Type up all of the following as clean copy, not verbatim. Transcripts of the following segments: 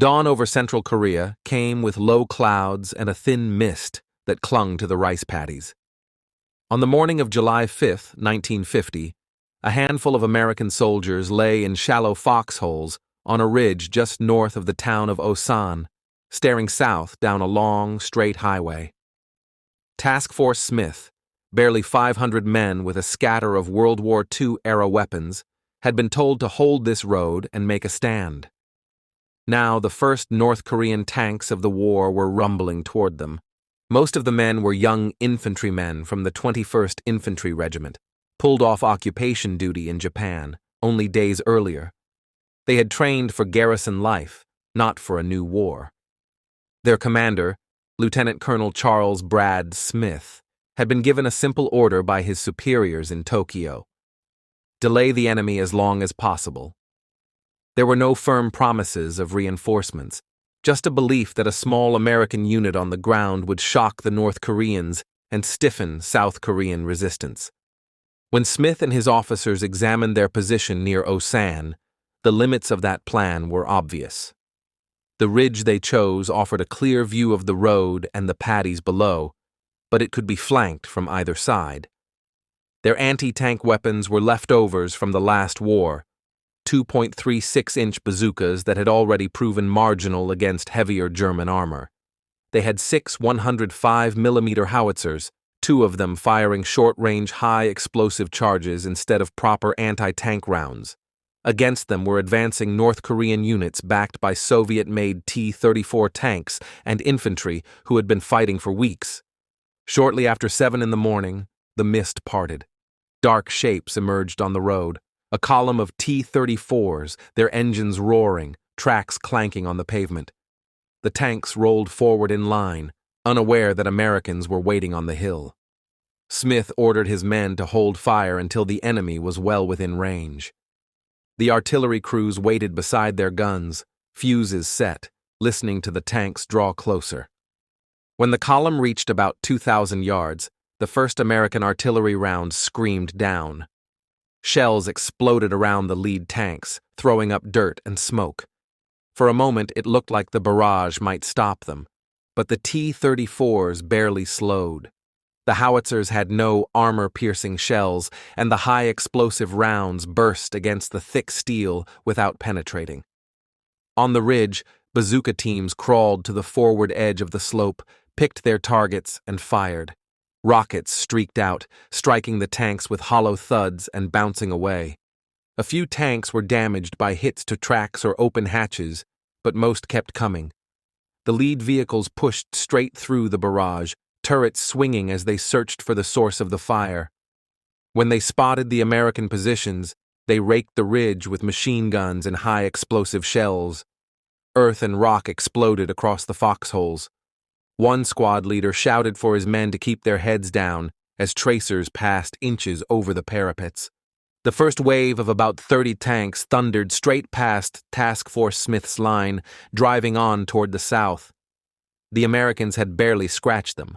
Dawn over central Korea came with low clouds and a thin mist that clung to the rice paddies. On the morning of July 5, 1950, a handful of American soldiers lay in shallow foxholes on a ridge just north of the town of Osan, staring south down a long, straight highway. Task Force Smith, barely 500 men with a scatter of World War II-era weapons, had been told to hold this road and make a stand. Now the first North Korean tanks of the war were rumbling toward them. Most of the men were young infantrymen from the 21st Infantry Regiment, pulled off occupation duty in Japan only days earlier. They had trained for garrison life, not for a new war. Their commander, Lieutenant Colonel Charles Brad Smith, had been given a simple order by his superiors in Tokyo: delay the enemy as long as possible. There were no firm promises of reinforcements, just a belief that a small American unit on the ground would shock the North Koreans and stiffen South Korean resistance. When Smith and his officers examined their position near Osan, the limits of that plan were obvious. The ridge they chose offered a clear view of the road and the paddies below, but it could be flanked from either side. Their anti-tank weapons were leftovers from the last war, 2.36-inch bazookas that had already proven marginal against heavier German armor. They had 6 105mm howitzers, 2 of them firing short-range high-explosive charges instead of proper anti-tank rounds. Against them were advancing North Korean units backed by Soviet-made T-34 tanks and infantry who had been fighting for weeks. Shortly after 7 in the morning, the mist parted. Dark shapes emerged on the road, a column of T-34s, their engines roaring, tracks clanking on the pavement. The tanks rolled forward in line, unaware that Americans were waiting on the hill. Smith ordered his men to hold fire until the enemy was well within range. The artillery crews waited beside their guns, fuses set, listening to the tanks draw closer. When the column reached about 2,000 yards, the first American artillery round screamed down. Shells exploded around the lead tanks, throwing up dirt and smoke. For a moment it looked like the barrage might stop them, but the T-34s barely slowed. The howitzers had no armor-piercing shells, and the high-explosive rounds burst against the thick steel without penetrating. On the ridge, bazooka teams crawled to the forward edge of the slope, picked their targets, and fired. Rockets streaked out, striking the tanks with hollow thuds and bouncing away. A few tanks were damaged by hits to tracks or open hatches, but most kept coming. The lead vehicles pushed straight through the barrage, turrets swinging as they searched for the source of the fire. When they spotted the American positions, they raked the ridge with machine guns and high-explosive shells. Earth and rock exploded across the foxholes. One squad leader shouted for his men to keep their heads down as tracers passed inches over the parapets. The first wave of about 30 tanks thundered straight past Task Force Smith's line, driving on toward the south. The Americans had barely scratched them.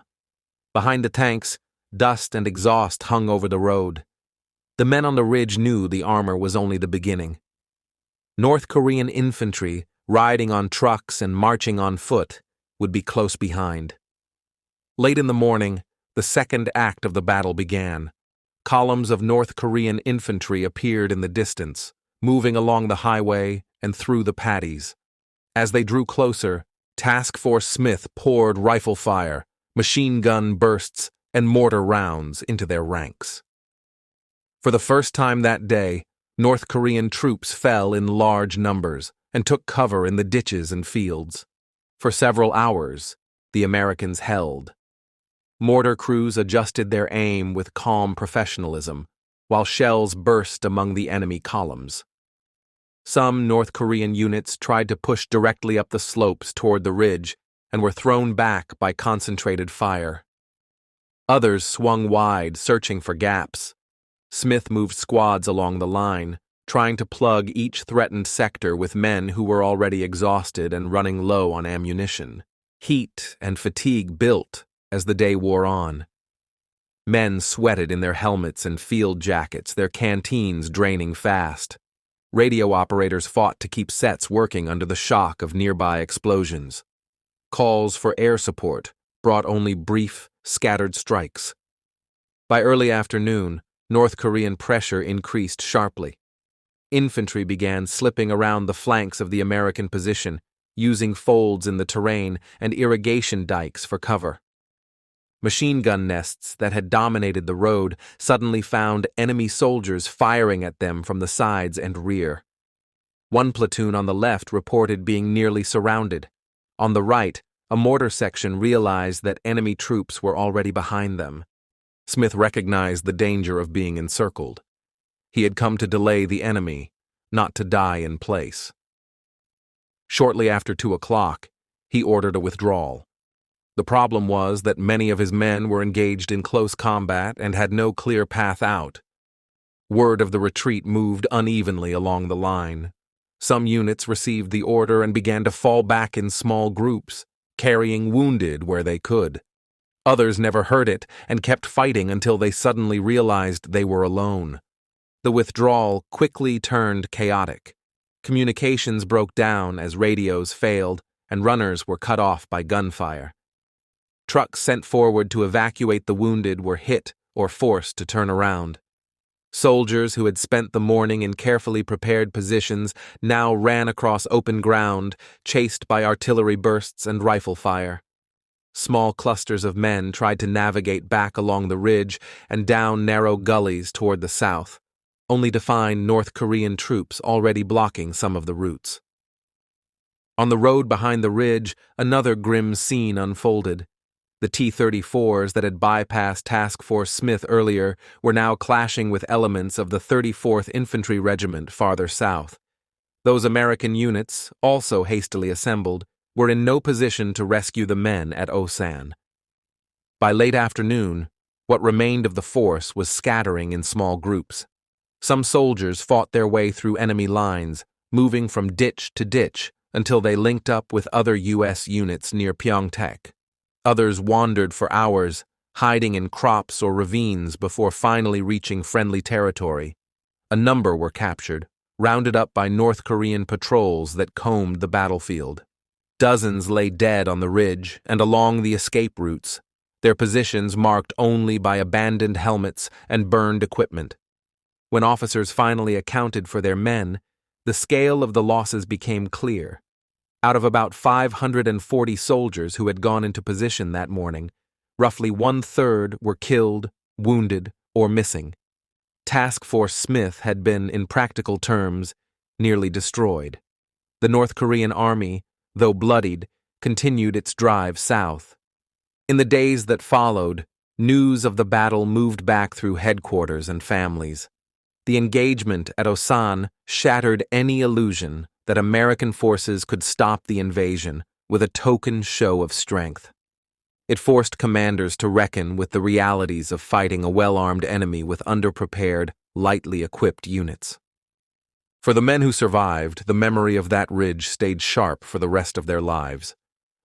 Behind the tanks, dust and exhaust hung over the road. The men on the ridge knew the armor was only the beginning. North Korean infantry, riding on trucks and marching on foot, would be close behind. Late in the morning, the second act of the battle began. Columns of North Korean infantry appeared in the distance, moving along the highway and through the paddies. As they drew closer, Task Force Smith poured rifle fire, machine gun bursts, and mortar rounds into their ranks. For the first time that day, North Korean troops fell in large numbers and took cover in the ditches and fields. For several hours, the Americans held. Mortar crews adjusted their aim with calm professionalism, while shells burst among the enemy columns. Some North Korean units tried to push directly up the slopes toward the ridge and were thrown back by concentrated fire. Others swung wide, searching for gaps. Smith moved squads along the line, trying to plug each threatened sector with men who were already exhausted and running low on ammunition. Heat and fatigue built as the day wore on. Men sweated in their helmets and field jackets, their canteens draining fast. Radio operators fought to keep sets working under the shock of nearby explosions. Calls for air support brought only brief, scattered strikes. By early afternoon, North Korean pressure increased sharply. Infantry began slipping around the flanks of the American position, using folds in the terrain and irrigation dikes for cover. Machine gun nests that had dominated the road suddenly found enemy soldiers firing at them from the sides and rear. One platoon on the left reported being nearly surrounded. On the right, a mortar section realized that enemy troops were already behind them. Smith recognized the danger of being encircled. He had come to delay the enemy, not to die in place. Shortly after 2 o'clock, he ordered a withdrawal. The problem was that many of his men were engaged in close combat and had no clear path out. Word of the retreat moved unevenly along the line. Some units received the order and began to fall back in small groups, carrying wounded where they could. Others never heard it and kept fighting until they suddenly realized they were alone. The withdrawal quickly turned chaotic. Communications broke down as radios failed, and runners were cut off by gunfire. Trucks sent forward to evacuate the wounded were hit or forced to turn around. Soldiers who had spent the morning in carefully prepared positions now ran across open ground, chased by artillery bursts and rifle fire. Small clusters of men tried to navigate back along the ridge and down narrow gullies toward the south, only to find North Korean troops already blocking some of the routes. On the road behind the ridge, another grim scene unfolded. The T-34s that had bypassed Task Force Smith earlier were now clashing with elements of the 34th Infantry Regiment farther south. Those American units, also hastily assembled, were in no position to rescue the men at Osan. By late afternoon, what remained of the force was scattering in small groups. Some soldiers fought their way through enemy lines, moving from ditch to ditch until they linked up with other U.S. units near Pyeongtaek. Others wandered for hours, hiding in crops or ravines before finally reaching friendly territory. A number were captured, rounded up by North Korean patrols that combed the battlefield. Dozens lay dead on the ridge and along the escape routes, their positions marked only by abandoned helmets and burned equipment. When officers finally accounted for their men, the scale of the losses became clear. Out of about 540 soldiers who had gone into position that morning, roughly 1/3 were killed, wounded, or missing. Task Force Smith had been, in practical terms, nearly destroyed. The North Korean army, though bloodied, continued its drive south. In the days that followed, news of the battle moved back through headquarters and families. The engagement at Osan shattered any illusion that American forces could stop the invasion with a token show of strength. It forced commanders to reckon with the realities of fighting a well-armed enemy with underprepared, lightly equipped units. For the men who survived, the memory of that ridge stayed sharp for the rest of their lives.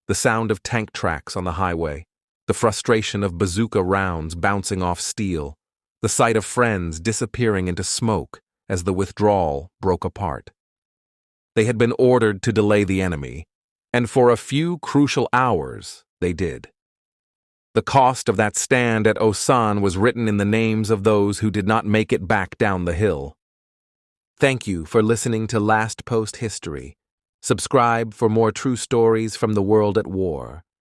The sound of tank tracks on the highway, the frustration of bazooka rounds bouncing off steel, the sight of friends disappearing into smoke as the withdrawal broke apart. They had been ordered to delay the enemy, and for a few crucial hours they did. The cost of that stand at Osan was written in the names of those who did not make it back down the hill. Thank you for listening to Last Post History. Subscribe for more true stories from the world at war.